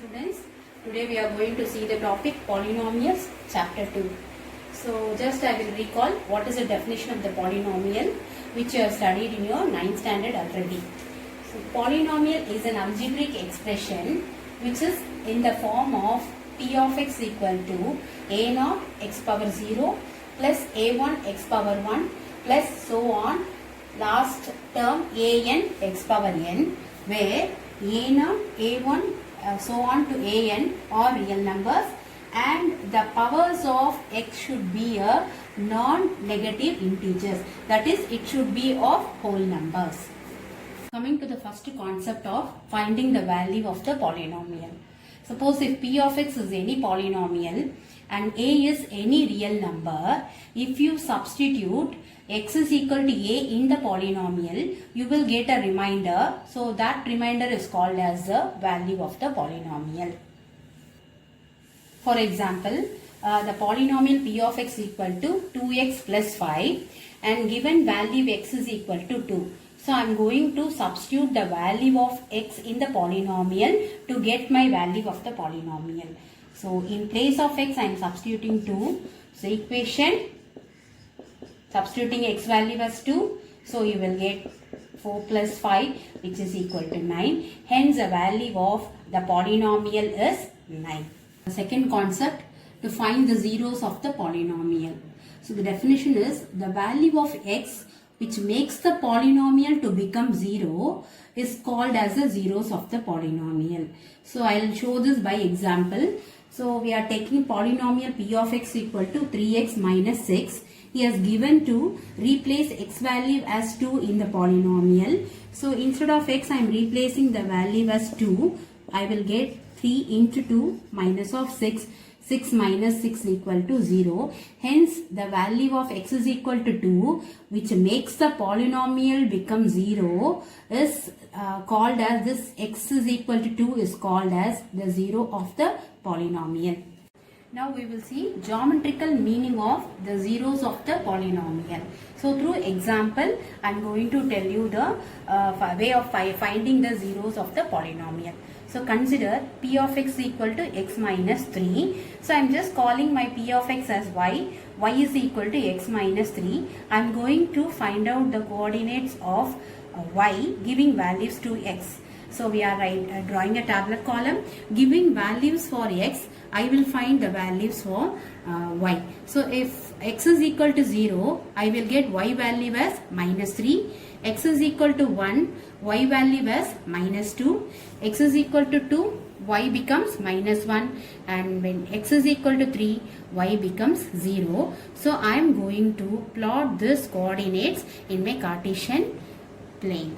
students. Today we are going to see the topic polynomials chapter 2. So just I will recall what is the definition of the polynomial which you have studied in your 9th standard already. So polynomial is an algebraic expression which is in the form of p of x equal to a0 x power 0 plus a1 x power 1 plus so on, last term an x power n, where a0, a1 so on to an are real numbers and the powers of x should be a non-negative integers, that is it should be of whole numbers. Coming to the first concept of finding the value of the polynomial. Suppose if p of x is any polynomial and a is any real number, if you substitute x is equal to a in the polynomial, you will get a remainder. So that remainder is called as the value of the polynomial. For example, the polynomial p of x equal to 2x plus 5 and given value x is equal to 2. So I am going to substitute the value of x in the polynomial to get my value of the polynomial. So in place of x I am substituting 2. So equation, substituting x value as 2. So you will get 4 plus 5 which is equal to 9. Hence the value of the polynomial is 9. The second concept, to find the zeros of the polynomial. So the definition is the value of x which makes the polynomial to become 0 is called as the zeros of the polynomial. So I will show this by example. So we are taking polynomial p of x equal to 3x minus 6. He has given to replace x value as 2 in the polynomial. So instead of x I am replacing the value as 2. I will get 3 into 2 minus of 6. 6 minus 6 equal to 0. Hence the value of x is equal to 2 which makes the polynomial become 0 is called as this x is equal to 2 is called as the 0 of the polynomial. Now we will see geometrical meaning of the zeros of the polynomial. So through example I am going to tell you the way of finding the zeros of the polynomial. So consider p of x equal to x minus 3. So I am just calling my p of x as y. Y is equal to x minus 3. I am going to find out the coordinates of y giving values to x. So we are drawing a tabular column giving values for x. I will find the values for y. So if x is equal to 0, I will get y value as minus 3. X is equal to 1, y value as minus 2. X is equal to 2, y becomes minus 1. And when x is equal to 3, y becomes 0. So I am going to plot this coordinates in my Cartesian plane.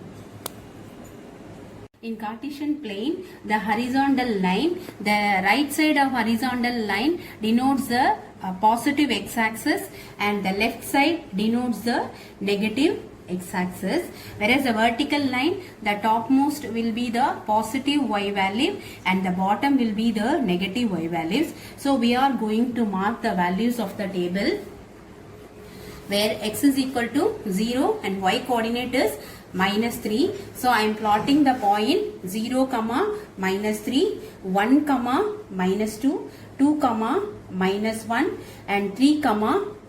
In Cartesian plane, the horizontal line, the right side of horizontal line denotes the positive x-axis and the left side denotes the negative x-axis, whereas the vertical line, the topmost will be the positive y value and the bottom will be the negative y values. So we are going to mark the values of the table where x is equal to 0 and y coordinate is minus 3. So I am plotting the point 0, minus 3, 1, minus 2, 2, minus 1 and 3,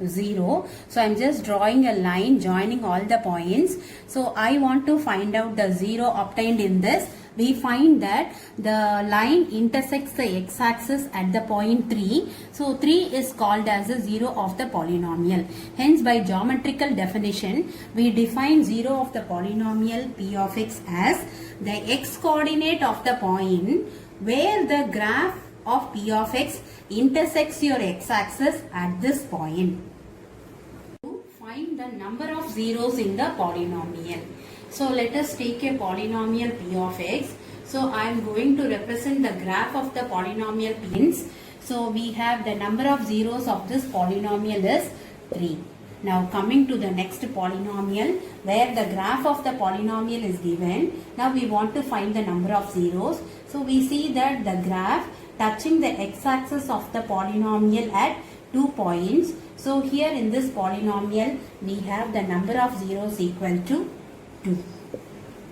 0. So I am just drawing a line joining all the points. So I want to find out the 0 obtained in this. We find that the line intersects the x-axis at the point 3. So 3 is called as the 0 of the polynomial. Hence by geometrical definition, we define 0 of the polynomial p of x as the x coordinate of the point where the graph of p of x intersects your x-axis at this point. To find the number of zeros in the polynomial. So let us take a polynomial p of x. So I am going to represent the graph of the polynomial p. So we have the number of zeros of this polynomial is 3. Now coming to the next polynomial where the graph of the polynomial is given. Now we want to find the number of zeros. So we see that the graph touching the x-axis of the polynomial at 2 points. So here in this polynomial we have the number of zeros equal to 2.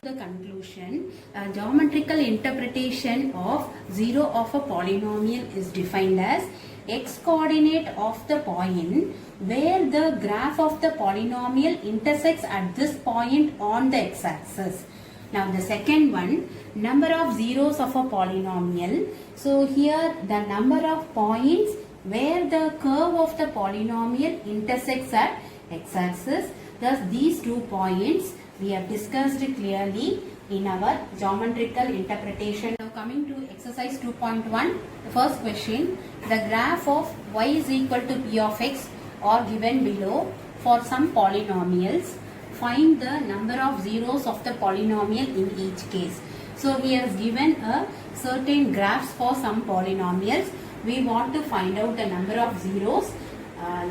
the conclusion. A geometrical interpretation of 0 of a polynomial is defined as x coordinate of the point where the graph of the polynomial intersects at this point on the x-axis. Now the second one, number of zeros of a polynomial. So here the number of points where the curve of the polynomial intersects at x-axis. Thus these 2 points we have discussed clearly in our geometrical interpretation. Now coming to exercise 2.1, the first question, the graph of y is equal to p of x are given below for some polynomials. Find the number of zeros of the polynomial in each case. So he has given a certain graphs for some polynomials. We want to find out the number of zeros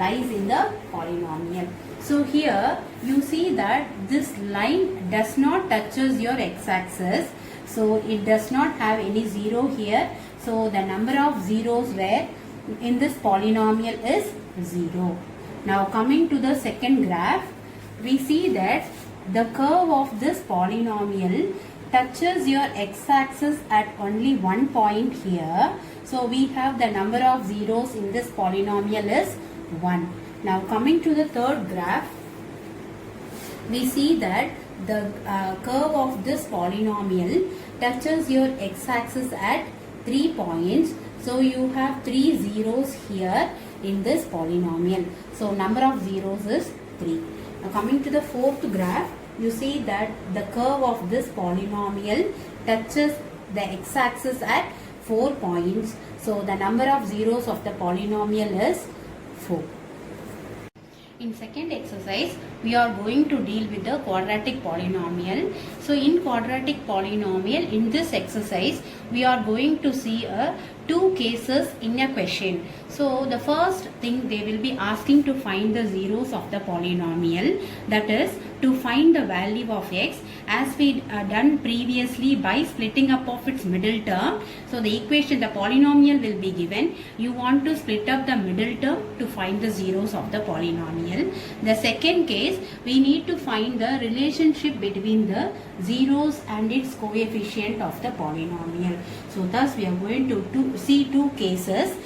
lies in the polynomial. So here you see that this line does not touches your x-axis. So it does not have any zero here. So the number of zeros where in this polynomial is 0. Now coming to the second graph, we see that the curve of this polynomial touches your x-axis at only one point here. So we have the number of zeros in this polynomial is 1. Now coming to the third graph, we see that the curve of this polynomial touches your x-axis at 3 points. So you have 3 zeros here in this polynomial. So number of zeros is 3. Now coming to the fourth graph, you see that the curve of this polynomial touches the x-axis at 4 points. So the number of zeros of the polynomial is 4. In second exercise, we are going to deal with the quadratic polynomial. So in quadratic polynomial, in this exercise, we are going to see 2 cases in a question. So the first thing, they will be asking to find the zeros of the polynomial, that is to find the value of x as we done previously by splitting up of its middle term. So the equation, the polynomial will be given. You want to split up the middle term to find the zeros of the polynomial. The second case, we need to find the relationship between the zeros and its coefficient of the polynomial. So thus we are going to see 2 cases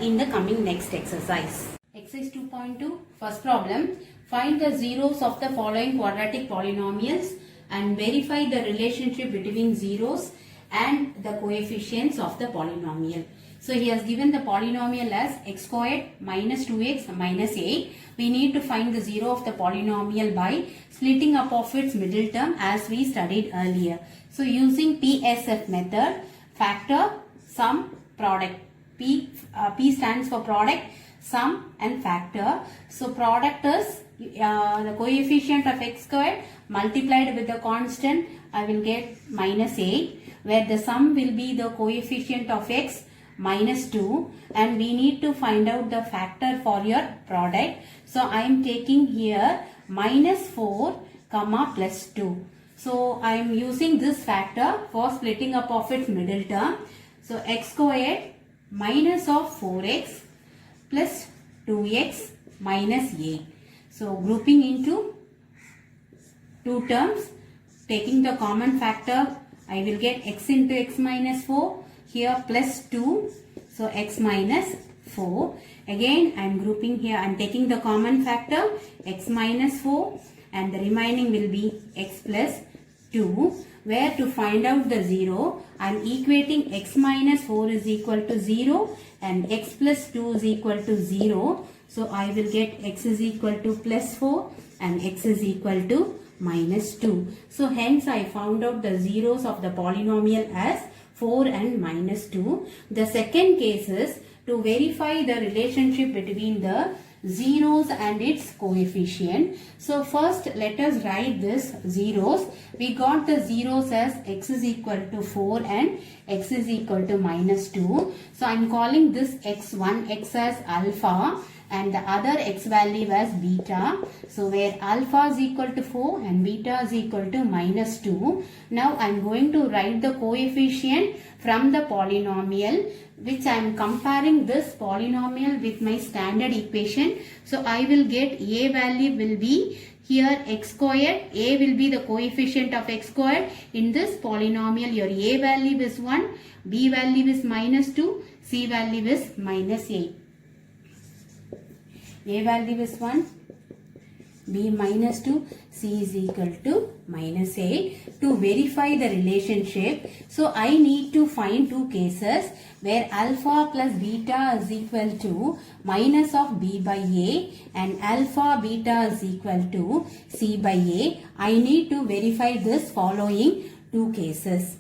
in the coming next exercise. Exercise 2.2, first problem, find the zeros of the following quadratic polynomials and verify the relationship between zeros and the coefficients of the polynomial. So he has given the polynomial as x squared minus 2x minus 8. We need to find the zero of the polynomial by splitting up of its middle term as we studied earlier. So using PSF method, factor, sum, product. P stands for product, sum and factor. So product is the coefficient of x squared multiplied with the constant, I will get minus 8, where the sum will be the coefficient of x minus 2, and we need to find out the factor for your product. So I am taking here minus 4 comma plus 2. So I am using this factor for splitting up of its middle term. So x squared minus of 4x plus 2x minus 8. So grouping into 2 terms, taking the common factor, I will get x into x minus 4, here plus 2, so x minus 4. Again I am grouping here, I am taking the common factor, x minus 4, and the remaining will be x plus 2. Where to find out the 0, I am equating x minus 4 is equal to 0 and x plus 2 is equal to 0. So I will get x is equal to plus 4 and x is equal to minus 2. So hence I found out the zeros of the polynomial as 4 and minus 2. The second case is to verify the relationship between the zeros and its coefficient. So first let us write this zeros. We got the zeros as x is equal to 4 and x is equal to minus 2. So I am calling this x1 x as alpha and the other x value as beta. So where alpha is equal to 4 and beta is equal to minus 2. Now I am going to write the coefficient from the polynomial, which I am comparing this polynomial with my standard equation. So I will get a value will be here x squared. A will be the coefficient of x squared. In this polynomial, your a value is 1, b value is minus 2, c value is minus 8. A value is 1, b minus 2, c is equal to minus 8. To verify the relationship, so I need to find two cases where alpha plus beta is equal to minus of b by a and alpha beta is equal to c by a. I need to verify this following two cases.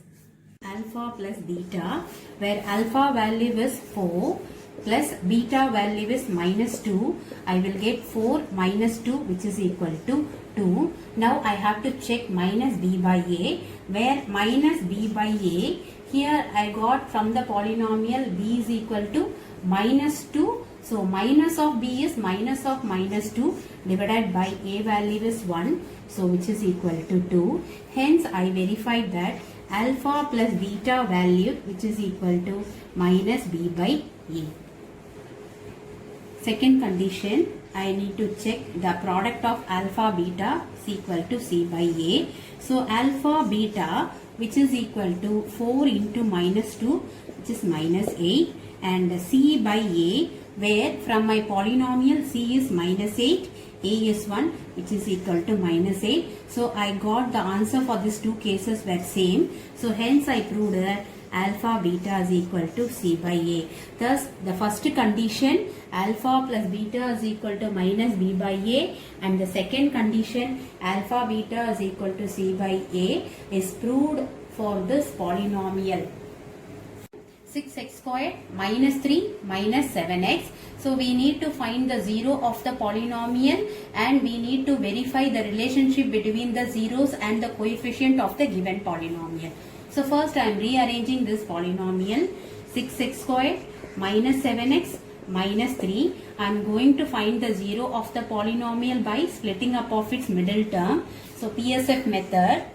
Alpha plus beta, where alpha value is 4 plus beta value is minus 2. I will get 4 minus 2, which is equal to 2. Now I have to check minus b by a, where minus b by a, here I got from the polynomial b is equal to minus 2. So minus of b is minus of minus 2 divided by a value is 1. So which is equal to 2. Hence I verified that alpha plus beta value, which is equal to minus b by a. Second condition, I need to check the product of alpha beta is equal to c by a. So alpha beta, which is equal to 4 into minus 2, which is minus 8, and c by a, where from my polynomial c is minus 8, a is 1, which is equal to minus 8. So I got the answer for these two cases were same. So hence I proved that alpha beta is equal to c by a. Thus the first condition, alpha plus beta is equal to minus b by a, and the second condition, alpha beta is equal to c by a, is proved for this polynomial. 6x squared minus 3 minus 7x. So we need to find the zero of the polynomial, and we need to verify the relationship between the zeros and the coefficient of the given polynomial. So first I am rearranging this polynomial. 6x squared minus 7x minus 3. I am going to find the zero of the polynomial by splitting up of its middle term. So PSF method,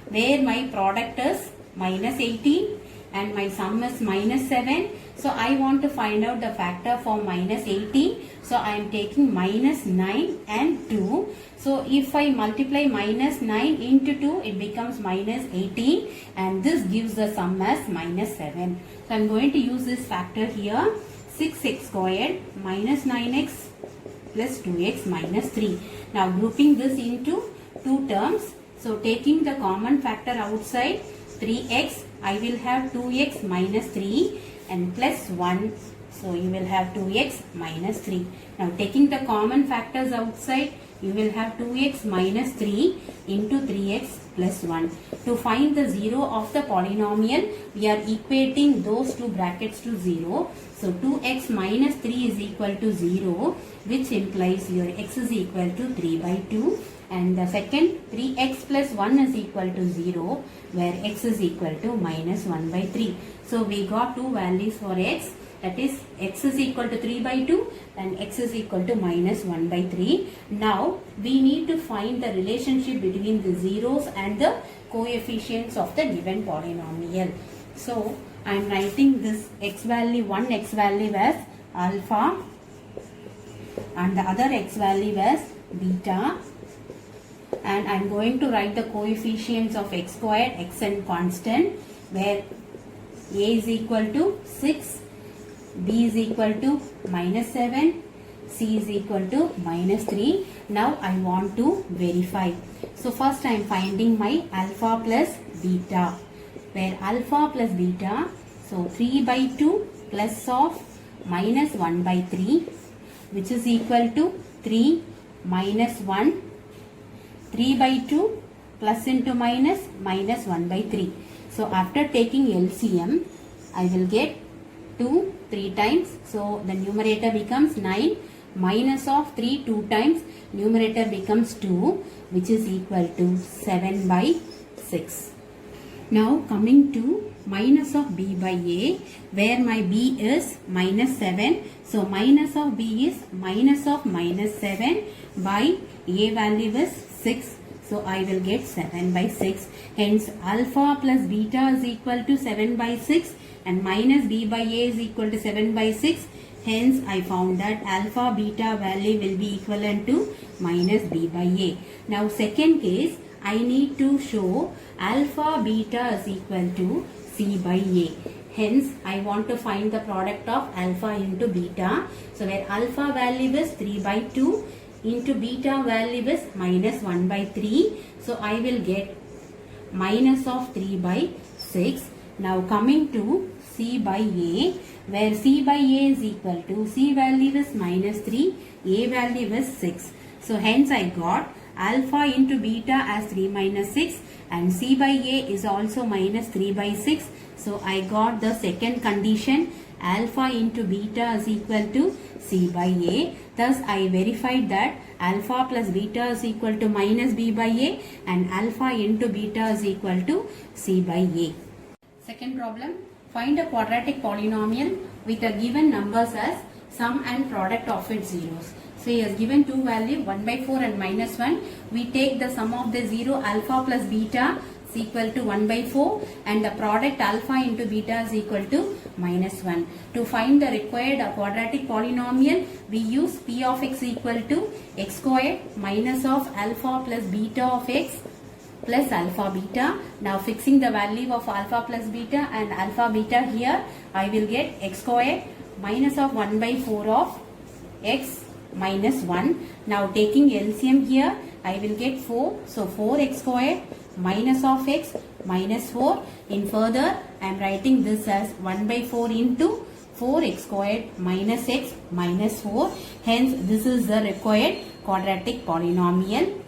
where my product is minus 18 and my sum is minus 7. So I want to find out the factor for minus 18. So I am taking minus 9 and 2. So if I multiply minus 9 into 2, it becomes minus 18, and this gives the sum as minus 7. So I am going to use this factor here. 6x squared minus 9x plus 2x minus 3. Now grouping this into two terms. So taking the common factor outside, 3x, I will have 2x minus 3 and plus 1. So you will have 2x minus 3. Now taking the common factors outside, you will have 2x minus 3 into 3x plus 1. To find the zero of the polynomial, we are equating those two brackets to 0. So 2x minus 3 is equal to 0, which implies your x is equal to 3 by 2. And the second, 3x plus 1 is equal to 0, where x is equal to minus 1 by 3. So we got two values for x, that is x is equal to 3 by 2 and x is equal to minus 1 by 3. Now we need to find the relationship between the zeros and the coefficients of the given polynomial. So I am writing this x value, one x value as alpha and the other x value as beta, and I am going to write the coefficients of x squared, x and constant, where a is equal to 6, b is equal to minus 7, c is equal to minus 3. Now I want to verify. So first I am finding my alpha plus beta, where alpha plus beta, so 3 by 2 plus of minus 1 by 3, which is equal to 3 minus 1, 3 by 2 plus into minus, minus 1 by 3. So after taking LCM, I will get 2 3 times. So the numerator becomes 9, minus of 3 2 times, numerator becomes 2, which is equal to 7 by 6. Now coming to minus of b by a, where my b is minus 7. So minus of b is minus of minus 7 by a value is 6. So I will get 7 by 6. Hence alpha plus beta is equal to 7 by 6 and minus b by a is equal to 7 by 6. Hence I found that alpha beta value will be equivalent to minus b by a. Now second case, I need to show alpha beta is equal to c by a. Hence I want to find the product of alpha into beta. So where alpha value is 3 by 2 into beta value is minus 1 by 3. So I will get minus of 3 by 6. Now coming to c by a, where c by a is equal to, c value is minus 3, a value is 6. So hence I got alpha into beta as 3 minus 6 and c by a is also minus 3 by 6. So I got the second condition, alpha into beta is equal to c by a. Thus I verified that alpha plus beta is equal to minus b by a and alpha into beta is equal to c by a. Second problem, find a quadratic polynomial with a given numbers as sum and product of its zeros. So he has given two values 1 by 4 and minus 1. We take the sum of the 0 alpha plus beta is equal to 1 by 4 and the product alpha into beta is equal to minus 1. To find the required quadratic polynomial, we use p of x equal to x squared minus of alpha plus beta of x plus alpha beta. Now fixing the value of alpha plus beta and alpha beta here, I will get x squared minus of 1 by 4 of x minus 1. Now taking LCM here, I will get 4. So 4x squared minus of x minus 4. In further, I am writing this as 1 by 4 into 4x squared minus x minus 4. Hence, this is the required quadratic polynomial.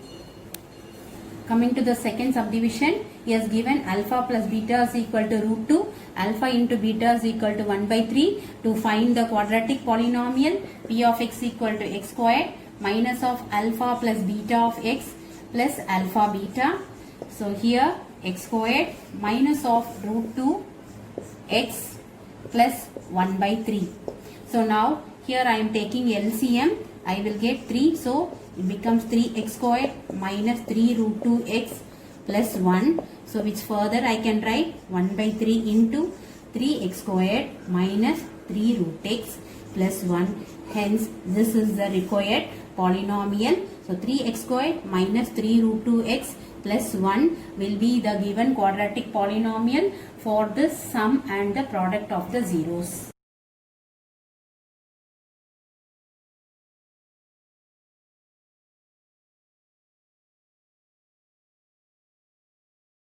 Coming to the second subdivision, he has given alpha plus beta is equal to root 2, alpha into beta is equal to 1 by 3. To find the quadratic polynomial, p of x equal to x squared minus of alpha plus beta of x plus alpha beta. So here x squared minus of root 2 x plus 1 by 3. So now here I am taking LCM, I will get 3. So it becomes 3x squared minus 3 root 2x plus 1. So which further I can write 1 by 3 into 3x squared minus 3 root x plus 1. Hence this is the required polynomial. So 3x squared minus 3 root 2x plus 1 will be the given quadratic polynomial for the sum and the product of the zeros.